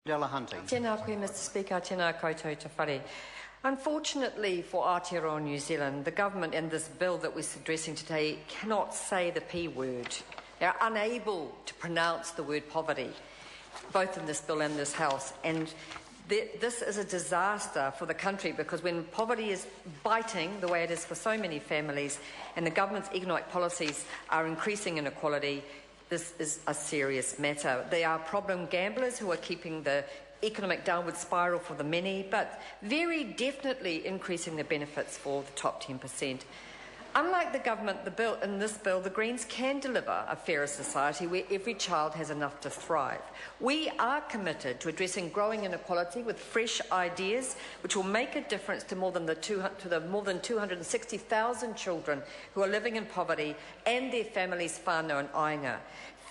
Tēnā koe, Mr Speaker, tēnā koutou te whare. Unfortunately for Aotearoa New Zealand, the government and this bill that we're addressing today cannot say the P word. They're unable to pronounce the word poverty, both in this bill and this House. And this is a disaster for the country, because when poverty is biting the way it is for so many families and the government's economic policies are increasing inequality, this is a serious matter. They are problem gamblers who are keeping the economic downward spiral for the many, but very definitely increasing the benefits for the top 10%. Unlike the government, in this bill, the Greens can deliver a fairer society where every child has enough to thrive. We are committed to addressing growing inequality with fresh ideas, which will make a difference to more than 260,000 children who are living in poverty and their families' whānau and ainga.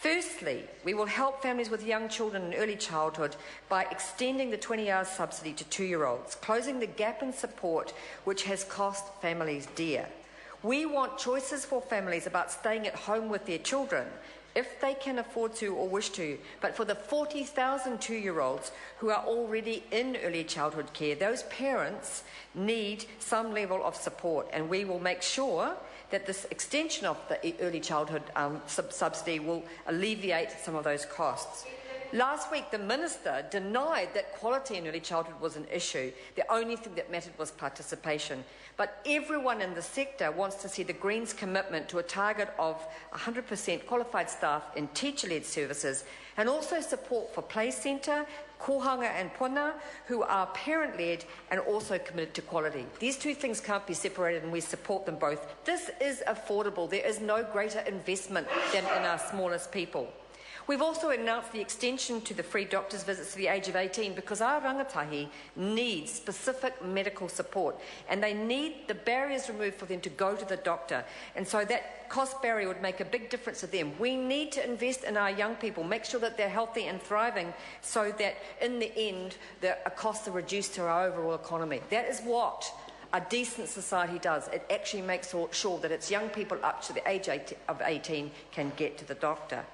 Firstly, we will help families with young children in early childhood by extending the 20-hour subsidy to 2-year-olds, closing the gap in support which has cost families dear. We want choices for families about staying at home with their children, if they can afford to or wish to, but for the 40,000 2-year-olds who are already in early childhood care, those parents need some level of support, and we will make sure that this extension of the early childhood subsidy will alleviate some of those costs. Last week, the Minister denied that quality in early childhood was an issue. The only thing that mattered was participation. But everyone in the sector wants to see the Greens' commitment to a target of 100% qualified staff in teacher-led services, and also support for Play Centre, Kohanga and Puna, who are parent-led and also committed to quality. These two things can't be separated, and we support them both. This is affordable. There is no greater investment than in our smallest people. We've also announced the extension to the free doctor's visits to the age of 18, because our rangatahi need specific medical support and they need the barriers removed for them to go to the doctor. And so that cost barrier would make a big difference to them. We need to invest in our young people, make sure that they're healthy and thriving, so that in the end the costs are reduced to our overall economy. That is what a decent society does. It actually makes sure that its young people up to the age of 18 can get to the doctor.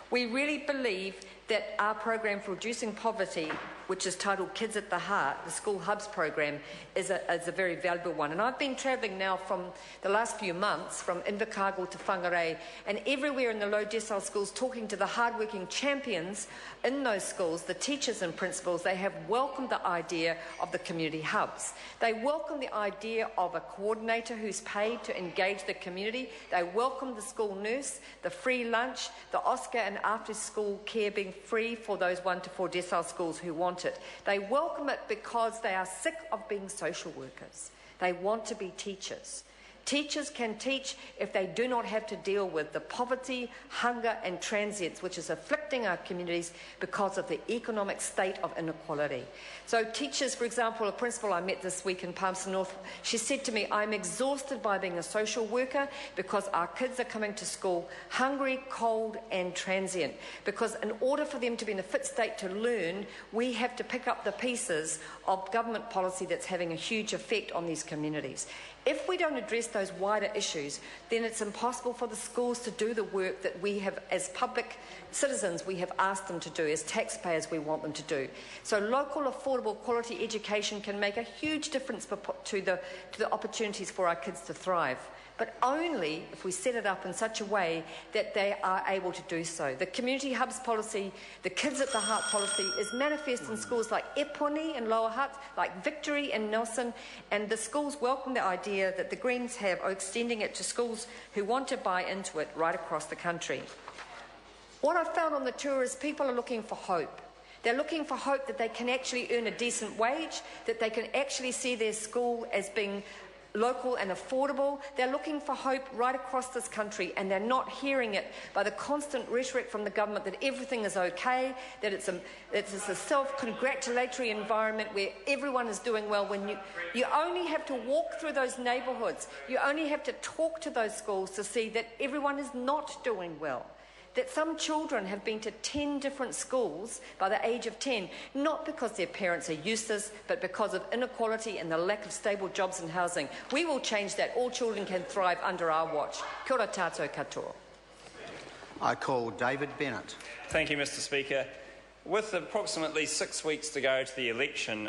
We really believe that our program for reducing poverty, which is titled Kids at the Heart, the School Hubs program, is a very valuable one. And I've been travelling now from the last few months from Invercargill to Whangarei, and everywhere in the low decile schools, talking to the hardworking champions in those schools, the teachers and principals. They have welcomed the idea of the community hubs. They welcome the idea of a coordinator who's paid to engage the community. They welcome the school nurse, the free lunch, the Oscar and after-school care being free for those 1 to 4 decile schools who want it. They welcome it because they are sick of being social workers. They want to be teachers. Teachers can teach if they do not have to deal with the poverty, hunger and transience which is afflicting our communities because of the economic state of inequality. So teachers, for example, a principal I met this week in Palmerston North, she said to me, I'm exhausted by being a social worker because our kids are coming to school hungry, cold and transient, because in order for them to be in a fit state to learn, we have to pick up the pieces of government policy that's having a huge effect on these communities. If we don't address those wider issues, then it's impossible for the schools to do the work that we have, as public citizens, we have asked them to do, as taxpayers we want them to do. So local, affordable, quality education can make a huge difference to the opportunities for our kids to thrive, but only if we set it up in such a way that they are able to do so. The community hubs policy, the Kids at the Heart policy is manifest in schools like Eponi and Lower Hutt, like Victory and Nelson, and the schools welcome the idea that the Greens have of extending it to schools who want to buy into it right across the country. What I've found on the tour is people are looking for hope. They're looking for hope that they can actually earn a decent wage, that they can actually see their school as being local and affordable. They're looking for hope right across this country, and they're not hearing it by the constant rhetoric from the government that everything is okay, that it's a self-congratulatory environment where everyone is doing well, when you only have to walk through those neighbourhoods, you only have to talk to those schools to see that everyone is not doing well. That some children have been to 10 different schools by the age of 10, not because their parents are useless, but because of inequality and the lack of stable jobs and housing. We will change that. All children can thrive under our watch. Kia ora tātou katoa. I call David Bennett. Thank you, Mr Speaker. with approximately 6 weeks to go to the election,